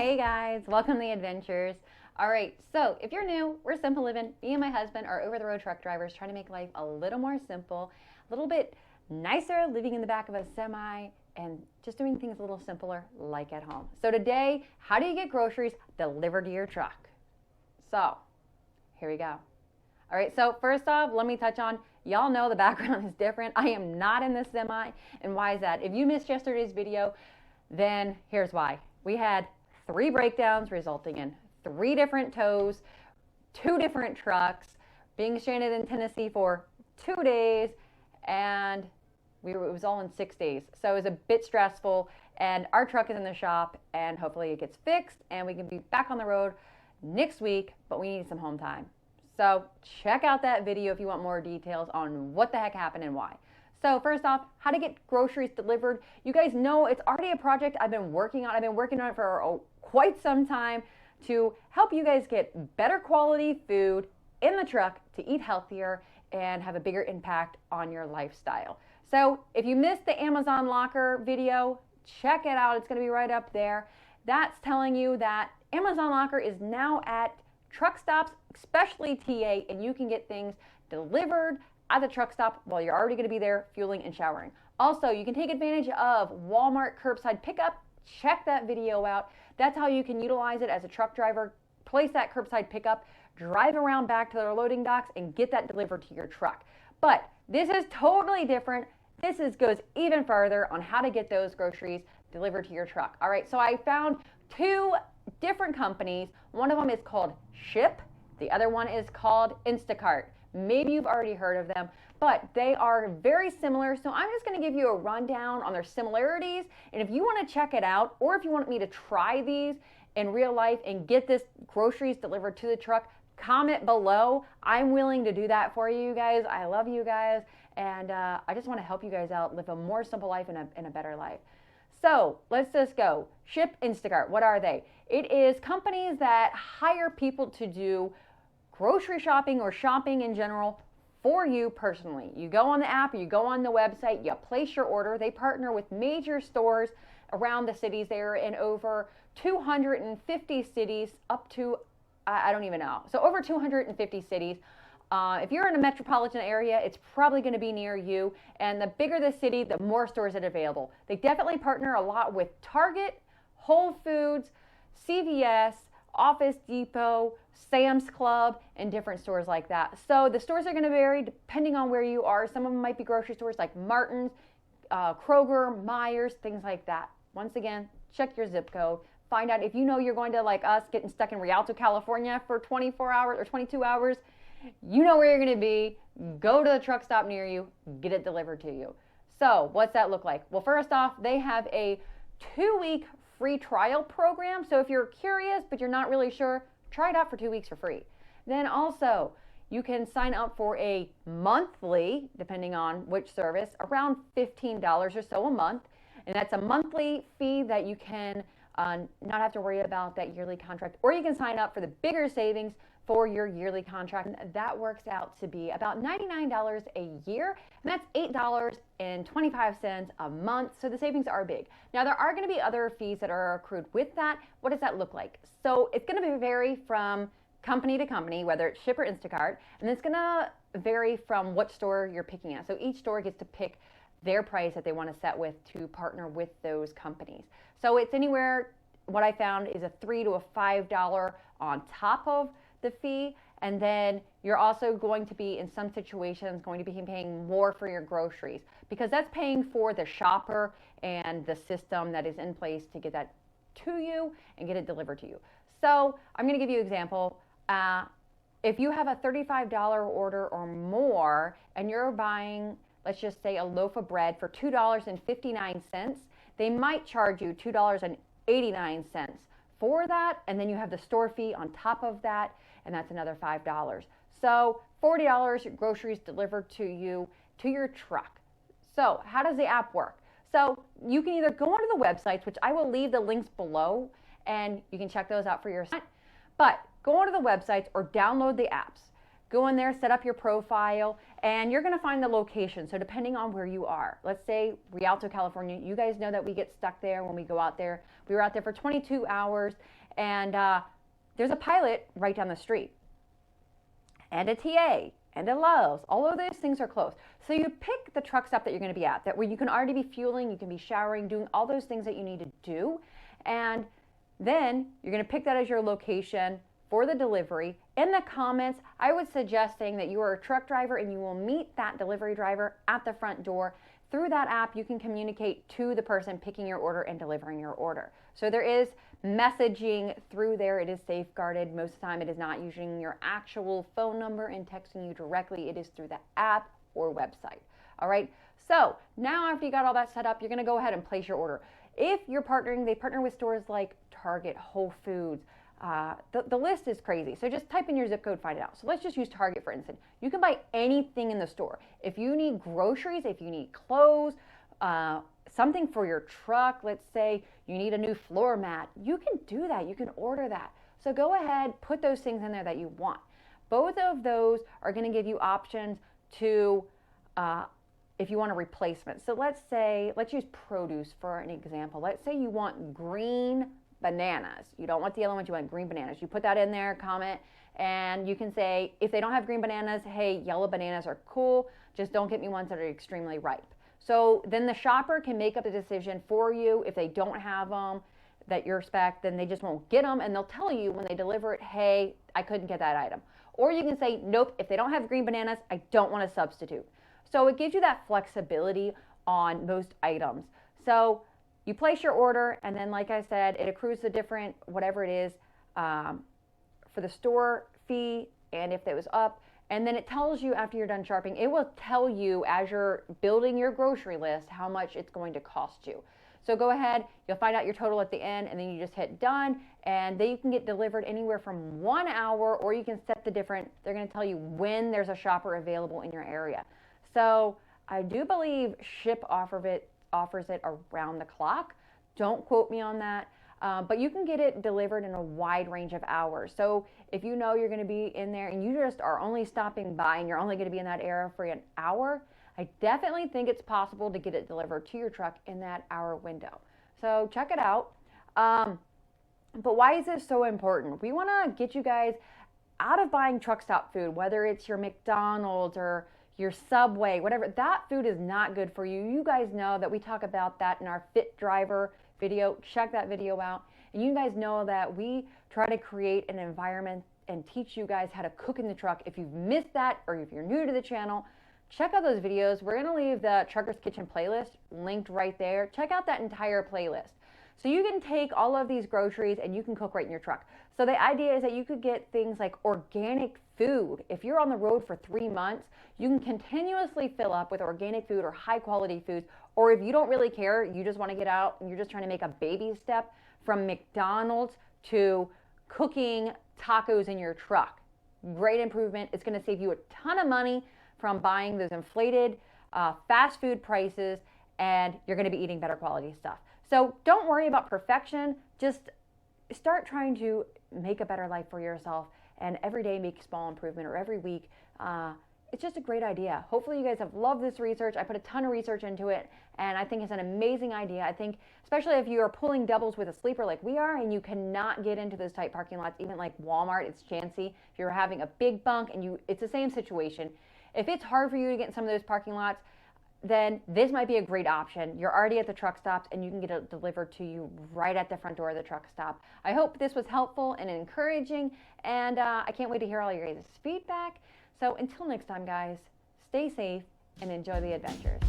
Hey guys, welcome to the adventures. All right, so if you're new, we're Simple Livin. Me and my husband are over-the-road truck drivers trying to make life a little more simple, a little bit nicer, living in the back of a semi and just doing things a little simpler like at home. So today, how do you get groceries delivered to your truck? So here we go. All right, so first off, let me touch on, y'all know the background is different. I am not in the semi, and why is that? If you missed yesterday's video, then here's why. We had 3 breakdowns resulting in 3 different tows, 2 different trucks, being stranded in Tennessee for 2 days, and it was all in 6 days. So it was a bit stressful, and our truck is in the shop, and hopefully it gets fixed, and we can be back on the road next week, but we need some home time. So check out that video if you want more details on what the heck happened and why. So first off, how to get groceries delivered. You guys know it's already a project I've been working on. I've been working on it for quite some time to help you guys get better quality food in the truck to eat healthier and have a bigger impact on your lifestyle. So if you missed the Amazon locker video, check it out. It's going to be right up there. That's telling you that Amazon locker is now at truck stops, especially TA, and you can get things delivered at the truck stop while you're already going to be there fueling and showering. Also, you can take advantage of Walmart curbside pickup. Check that video out. That's how you can utilize it as a truck driver. Place that curbside pickup, drive around back to their loading docks, and get that delivered to your truck. But this is totally different. This goes even further on how to get those groceries delivered to your truck. All right, so I found 2 different companies. One of them is called Ship. The other one is called Instacart. Maybe you've already heard of them, but they are very similar. So I'm just going to give you a rundown on their similarities. And if you want to check it out, or if you want me to try these in real life and get this groceries delivered to the truck, comment below. I'm willing to do that for you guys. I love you guys. And I just want to help you guys out, live a more simple life and a better life. So let's just go. Ship, Instacart, what are they? It is companies that hire people to do grocery shopping or shopping in general for you personally. You go on the app, you go on the website, you place your order. They partner with major stores around the cities. They are in over 250 cities, up to, I don't even know. So over 250 cities. If you're in a metropolitan area, it's probably going to be near you. And the bigger the city, the more stores that are available. They definitely partner a lot with Target, Whole Foods, CVS, Office Depot, Sam's Club, and different stores like that. So the stores are going to vary depending on where you are. Some of them might be grocery stores like Martin's, Kroger, Myers, things like that. Once again, check your zip code. Find out if you know you're going to, like us, getting stuck in Rialto, California for 24 hours or 22 hours. You know where you're going to be. Go to the truck stop near you. Get it delivered to you. So what's that look like? Well, first off, they have a 2-week free trial program. So if you're curious but you're not really sure, try it out for 2 weeks for free. Then also, you can sign up for a monthly, depending on which service, around $15 or so a month. And that's a monthly fee that you can not have to worry about that yearly contract. Or you can sign up for the bigger savings for your yearly contract. And that works out to be about $99 a year, and that's $8.25 a month. So the savings are big. Now, there are going to be other fees that are accrued with that. What does that look like? So it's going to vary from company to company, whether it's Ship or Instacart, and it's going to vary from what store you're picking at. So each store gets to pick their price that they want to set with to partner with those companies. So it's anywhere, what I found is a $3 to $5 on top of the fee, and then you're also going to be, in some situations, going to be paying more for your groceries, because that's paying for the shopper and the system that is in place to get that to you and get it delivered to you. So I'm going to give you an example. If you have a $35 order or more and you're buying, let's just say, a loaf of bread for $2.59, they might charge you $2.89 for that, and then you have the store fee on top of that, and that's another $5. So $40 groceries delivered to you to your truck. So how does the app work? So you can either go onto the websites, which I will leave the links below, and you can check those out for yourself. But go onto the websites or download the apps. go in there, set up your profile, and you're going to find the location. So depending on where you are, let's say Rialto, California, you guys know that we get stuck there when we go out there. We were out there for 22 hours, and there's a Pilot right down the street, and a TA, and a Love's. All of those things are close. So you pick the truck stop that you're going to be at, that where you can already be fueling, you can be showering, doing all those things that you need to do, and then you're going to pick that as your location for the delivery. In the comments, I would suggest saying that you are a truck driver and you will meet that delivery driver at the front door. Through that app, you can communicate to the person picking your order and delivering your order. So there is messaging through there. It is safeguarded. Most of the time, it is not using your actual phone number and texting you directly. It is through the app or website. All right. So now after you got all that set up, you're going to go ahead and place your order. If you're partnering, they partner with stores like Target, Whole Foods. The list is crazy. So just type in your zip code, find it out. So let's just use Target for instance. You can buy anything in the store. If you need groceries, if you need clothes, something for your truck, let's say you need a new floor mat, you can do that. You can order that. So go ahead, put those things in there that you want. Both of those are going to give you options to if you want a replacement. So let's use produce for an example. Let's say you want green bananas. You don't want the yellow ones, you want green bananas. You put that in there, comment, and you can say, if they don't have green bananas, hey, yellow bananas are cool, just don't get me ones that are extremely ripe. So then the shopper can make up the decision for you. If they don't have them that you're spec, then they just won't get them, and they'll tell you when they deliver it, hey, I couldn't get that item. Or you can say, nope, if they don't have green bananas, I don't want to substitute. So it gives you that flexibility on most items. So you place your order, and then like I said, it accrues the different, whatever it is, for the store fee, and if it was up, and then it tells you after you're done shopping, it will tell you as you're building your grocery list how much it's going to cost you. So go ahead, you'll find out your total at the end, and then you just hit done, and then you can get delivered anywhere from 1 hour, or you can set the different, they're going to tell you when there's a shopper available in your area. So I do believe Ship offers it around the clock. Don't quote me on that, but you can get it delivered in a wide range of hours. So if you know you're going to be in there and you just are only stopping by and you're only going to be in that area for an hour, I definitely think it's possible to get it delivered to your truck in that hour window. So check it out. But why is this so important? We want to get you guys out of buying truck stop food, whether it's your McDonald's or your Subway, whatever. That food is not good for you. You guys know that we talk about that in our Fit Driver video. Check that video out. And you guys know that we try to create an environment and teach you guys how to cook in the truck. If you've missed that, or if you're new to the channel, check out those videos. We're going to leave the Trucker's Kitchen playlist linked right there. Check out that entire playlist. So you can take all of these groceries and you can cook right in your truck. So the idea is that you could get things like organic food. If you're on the road for 3 months, you can continuously fill up with organic food or high quality foods. Or if you don't really care, you just want to get out and you're just trying to make a baby step from McDonald's to cooking tacos in your truck. Great improvement. It's going to save you a ton of money from buying those inflated fast food prices, and you're going to be eating better quality stuff. So don't worry about perfection. Just start trying to make a better life for yourself, and every day make small improvement, or every week. It's just a great idea. Hopefully you guys have loved this research. I put a ton of research into it, and I think it's an amazing idea. I think especially if you are pulling doubles with a sleeper like we are, and you cannot get into those tight parking lots, even like Walmart, it's chancy. If you're having a big bunk and it's the same situation. If it's hard for you to get in some of those parking lots, then this might be a great option. You're already at the truck stops and you can get it delivered to you right at the front door of the truck stop. I hope this was helpful and encouraging, and I can't wait to hear all your guys' feedback. So until next time, guys, stay safe and enjoy the adventures.